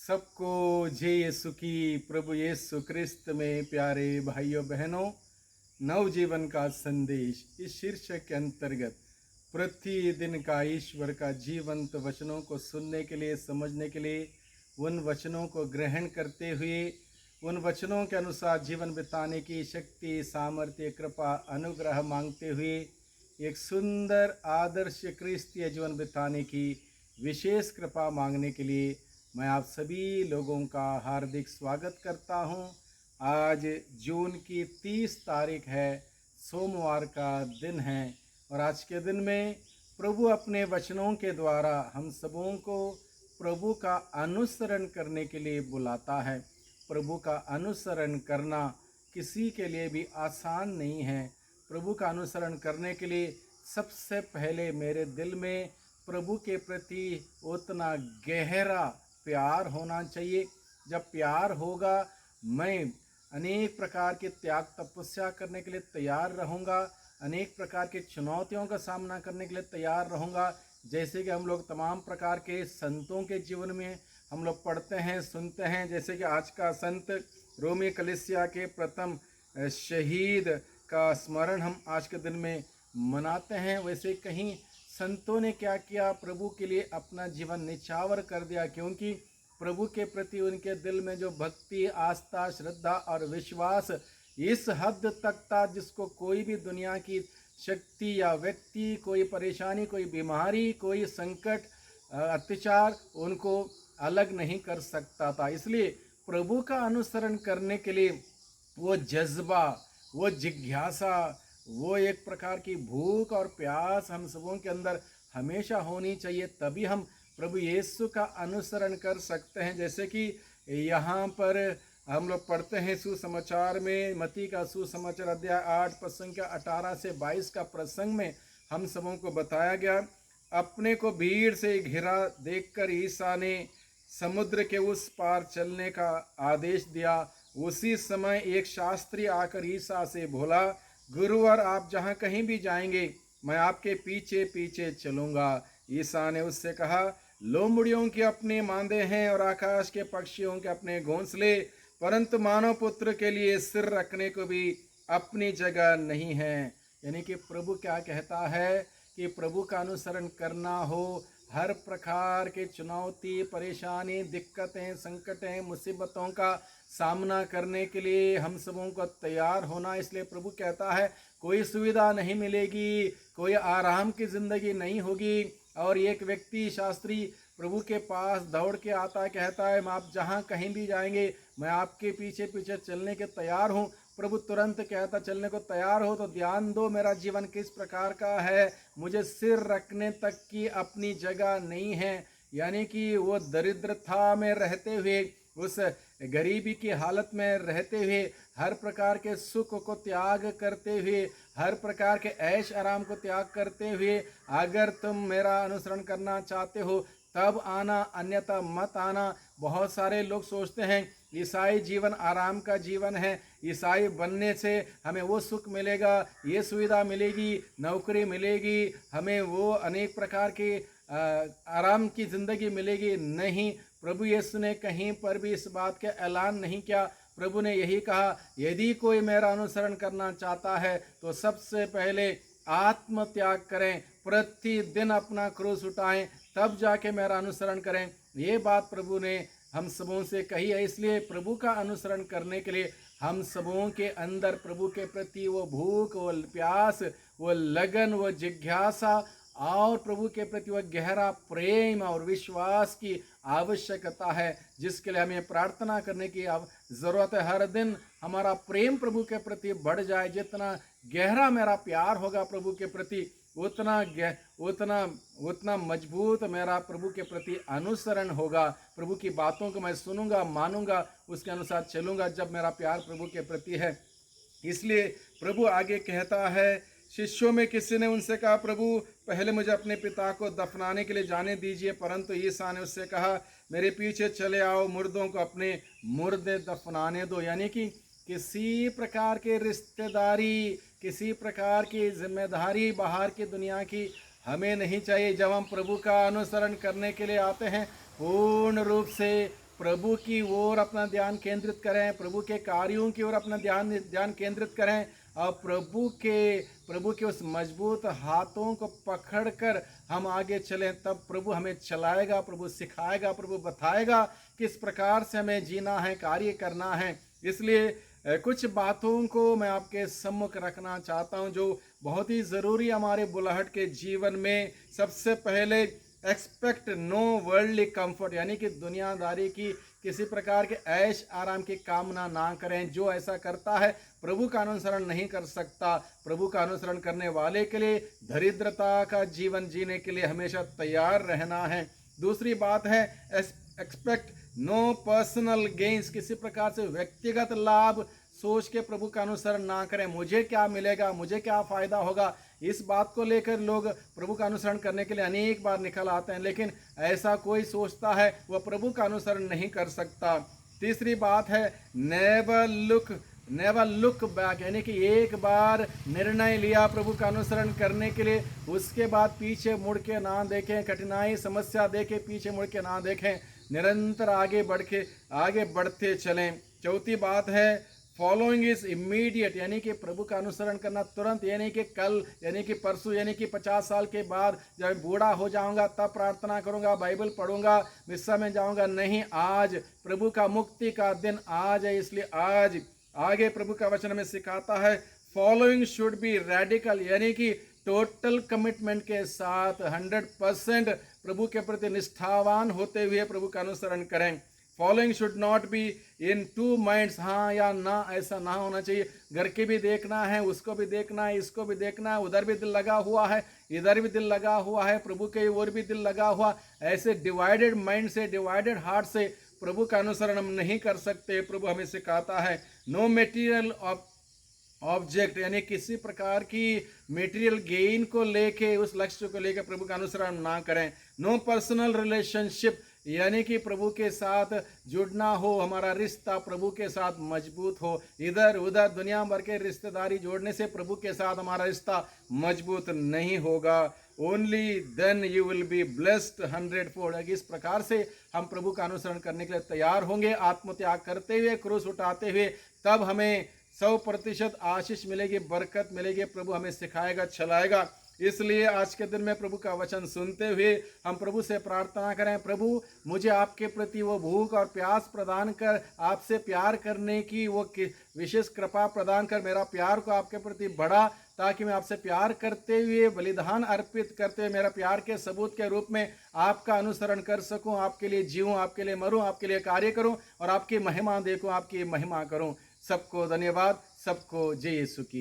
सबको जय यीशु की। प्रभु यीशु क्रिस्त में प्यारे भाइयों बहनों, नवजीवन का संदेश इस शीर्षक के अंतर्गत प्रतिदिन का ईश्वर का जीवंत वचनों को सुनने के लिए, समझने के लिए, उन वचनों को ग्रहण करते हुए उन वचनों के अनुसार जीवन बिताने की शक्ति, सामर्थ्य, कृपा, अनुग्रह मांगते हुए एक सुंदर आदर्श क्रिस्तीय जीवन बिताने की विशेष कृपा मांगने के लिए मैं आप सभी लोगों का हार्दिक स्वागत करता हूं। आज जून की 30 तारीख है, सोमवार का दिन है और आज के दिन में प्रभु अपने वचनों के द्वारा हम सबों को प्रभु का अनुसरण करने के लिए बुलाता है। प्रभु का अनुसरण करना किसी के लिए भी आसान नहीं है। प्रभु का अनुसरण करने के लिए सबसे पहले मेरे दिल में प्रभु के प्रति उतना गहरा प्यार होना चाहिए। जब प्यार होगा, मैं अनेक प्रकार के त्याग तपस्या करने के लिए तैयार रहूँगा, अनेक प्रकार की चुनौतियों का सामना करने के लिए तैयार रहूँगा। जैसे कि हम लोग तमाम प्रकार के संतों के जीवन में हम लोग पढ़ते हैं, सुनते हैं। जैसे कि आज का संत रोमी कलीसिया के प्रथम शहीद का स्मरण हम आज के दिन में मनाते हैं। वैसे कहीं संतों ने क्या किया, प्रभु के लिए अपना जीवन निछावर कर दिया, क्योंकि प्रभु के प्रति उनके दिल में जो भक्ति, आस्था, श्रद्धा और विश्वास इस हद तक था जिसको कोई भी दुनिया की शक्ति या व्यक्ति, कोई परेशानी, कोई बीमारी, कोई संकट, अत्याचार उनको अलग नहीं कर सकता था। इसलिए प्रभु का अनुसरण करने के लिए वो जज्बा, वो जिज्ञासा, वो एक प्रकार की भूख और प्यास हम सबों के अंदर हमेशा होनी चाहिए, तभी हम प्रभु यीशु का अनुसरण कर सकते हैं। जैसे कि यहाँ पर हम लोग पढ़ते हैं सुसमाचार में, मत्ती का सुसमाचार अध्याय 8 पद संख्या 18 से 22 का प्रसंग में हम सबों को बताया गया। अपने को भीड़ से घिरा देखकर ईसा ने समुद्र के उस पार चलने का आदेश दिया। उसी समय एक शास्त्री आकर ईसा से बोला, गुरुवर, आप जहाँ कहीं भी जाएंगे मैं आपके पीछे पीछे चलूँगा। ईसा ने उससे कहा, लोमड़ियों के अपने मांदे हैं और आकाश के पक्षियों के अपने घोंसले, परंतु मानव पुत्र के लिए सिर रखने को भी अपनी जगह नहीं है। यानी कि प्रभु क्या कहता है कि प्रभु का अनुसरण करना हो, हर प्रकार के चुनौती, परेशानी, दिक्कतें, संकटें, मुसीबतों का सामना करने के लिए हम सबों को तैयार होना। इसलिए प्रभु कहता है कोई सुविधा नहीं मिलेगी, कोई आराम की ज़िंदगी नहीं होगी। और एक व्यक्ति शास्त्री प्रभु के पास दौड़ के आता है, कहता है आप जहाँ कहीं भी जाएंगे मैं आपके पीछे पीछे चलने के तैयार हूँ। प्रभु तुरंत कहता, चलने को तैयार हो तो ध्यान दो मेरा जीवन किस प्रकार का है। मुझे सिर रखने तक की अपनी जगह नहीं है। यानी कि वो दरिद्रता में रहते हुए, उस गरीबी की हालत में रहते हुए, हर प्रकार के सुख को त्याग करते हुए, हर प्रकार के ऐश आराम को त्याग करते हुए, अगर तुम मेरा अनुसरण करना चाहते हो तब आना, अन्यथा मत आना। बहुत सारे लोग सोचते हैं ईसाई जीवन आराम का जीवन है, ईसाई बनने से हमें वो सुख मिलेगा, ये सुविधा मिलेगी, नौकरी मिलेगी, हमें वो अनेक प्रकार की आराम की ज़िंदगी मिलेगी। नहीं, प्रभु यीशु ने कहीं पर भी इस बात का ऐलान नहीं किया। प्रभु ने यही कहा, यदि कोई मेरा अनुसरण करना चाहता है तो सबसे पहले आत्म त्याग करें, प्रतिदिन अपना क्रूस उठाएं, तब जाके मेरा अनुसरण करें। ये बात प्रभु ने हम सबों से कही है। इसलिए प्रभु का अनुसरण करने के लिए हम सबों के अंदर प्रभु के प्रति वो भूख, वो प्यास, वो लगन, वो जिज्ञासा और प्रभु के प्रति वह गहरा प्रेम और विश्वास की आवश्यकता है, जिसके लिए हमें प्रार्थना करने की ज़रूरत है। हर दिन हमारा प्रेम प्रभु के प्रति बढ़ जाए। जितना गहरा मेरा प्यार होगा प्रभु के प्रति, उतना मजबूत मेरा प्रभु के प्रति अनुसरण होगा। प्रभु की बातों को मैं सुनूंगा, मानूंगा, उसके अनुसार चलूंगा, जब मेरा प्यार प्रभु के प्रति है। इसलिए प्रभु आगे कहता है, शिष्यों में किसी ने उनसे कहा, प्रभु पहले मुझे अपने पिता को दफनाने के लिए जाने दीजिए। परंतु ईसा ने उससे कहा, मेरे पीछे चले आओ, मुर्दों को अपने मुर्दे दफनाने दो। यानी कि किसी प्रकार के रिश्तेदारी, किसी प्रकार की जिम्मेदारी बाहर की दुनिया की हमें नहीं चाहिए। जब हम प्रभु का अनुसरण करने के लिए आते हैं, पूर्ण रूप से प्रभु की ओर अपना ध्यान केंद्रित करें, प्रभु के कार्यों की ओर अपना ध्यान केंद्रित करें और प्रभु के उस मजबूत हाथों को पकड़कर हम आगे चलें, तब प्रभु हमें चलाएगा, प्रभु सिखाएगा, प्रभु बताएगा किस प्रकार से हमें जीना है, कार्य करना है। इसलिए कुछ बातों को मैं आपके सम्मुख रखना चाहता हूं जो बहुत ही ज़रूरी हमारे बुलाहट के जीवन में। सबसे पहले, एक्सपेक्ट नो वर्ल्डली कंफर्ट, यानी कि दुनियादारी की किसी प्रकार के ऐश आराम की कामना ना करें। जो ऐसा करता है प्रभु का अनुसरण नहीं कर सकता। प्रभु का अनुसरण करने वाले के लिए दरिद्रता का जीवन जीने के लिए हमेशा तैयार रहना है। दूसरी बात है, एक्सपेक्ट नो पर्सनल गेन्स, किसी प्रकार से व्यक्तिगत लाभ सोच के प्रभु का अनुसरण ना करें। मुझे क्या मिलेगा, मुझे क्या फायदा होगा, इस बात को लेकर लोग प्रभु का अनुसरण करने के लिए अनेक बार निकल आते हैं, लेकिन ऐसा कोई सोचता है वह प्रभु का अनुसरण नहीं कर सकता। तीसरी बात है, नेवर लुक बैक, यानी कि एक बार निर्णय लिया प्रभु का अनुसरण करने के लिए, उसके बाद पीछे मुड़ के ना देखें, कठिनाई समस्या देखे पीछे मुड़ के ना देखें, निरंतर आगे बढ़ते चलें। चौथी बात है, फॉलोइंग इज इमीडिएट, यानी कि प्रभु का अनुसरण करना तुरंत, यानी कि कल, यानी कि परसों, यानी कि 50 साल के बाद जब बूढ़ा हो जाऊंगा तब प्रार्थना करूंगा, बाइबल पढ़ूंगा, मिस्सा में जाऊंगा, नहीं। आज प्रभु का मुक्ति का दिन आज है, इसलिए आज आगे प्रभु का वचन हमें सिखाता है, फॉलोइंग शुड बी रेडिकल, यानी कि टोटल कमिटमेंट के साथ 100% प्रभु के प्रति निष्ठावान होते हुए प्रभु का अनुसरण करें। Following should not be in two minds, हाँ या ना, ऐसा ना होना चाहिए। घर के भी देखना है, उसको भी देखना है, इसको भी देखना है, उधर भी दिल लगा हुआ है, इधर भी दिल लगा हुआ है, प्रभु के ओर भी दिल लगा हुआ। ऐसे डिवाइडेड माइंड से, डिवाइडेड हार्ट से प्रभु का अनुसरण हम नहीं कर सकते। प्रभु हमें सिखाता है, नो मेटीरियल ऑब्जेक्ट, यानी किसी प्रकार की मेटीरियल गेन को लेके, उस लक्ष्य को लेकर प्रभु का अनुसरण ना करें। नो पर्सनल रिलेशनशिप, यानी कि प्रभु के साथ जुड़ना हो, हमारा रिश्ता प्रभु के साथ मजबूत हो। इधर उधर दुनिया भर के रिश्तेदारी जोड़ने से प्रभु के साथ हमारा रिश्ता मजबूत नहीं होगा। Only then you will be blessed 100-fold। इस प्रकार से हम प्रभु का अनुसरण करने के लिए तैयार होंगे, आत्मत्याग करते हुए, क्रूस उठाते हुए, तब हमें 100% आशीष मिलेगी, बरकत मिलेगी, प्रभु हमें सिखाएगा, चलाएगा। इसलिए आज के दिन में प्रभु का वचन सुनते हुए हम प्रभु से प्रार्थना करें, प्रभु मुझे आपके प्रति वो भूख और प्यास प्रदान कर, आपसे प्यार करने की वो विशेष कृपा प्रदान कर, मेरा प्यार को आपके प्रति बढ़ा, ताकि मैं आपसे प्यार करते हुए, बलिदान अर्पित करते हुए, मेरा प्यार के सबूत के रूप में आपका अनुसरण कर सकूं, आपके लिए जीऊं, आपके लिए मरूं, आपके लिए कार्य करूं और आपकी महिमा देखूं, आपकी महिमा करूं। सबको धन्यवाद, सबको जय यीशु की।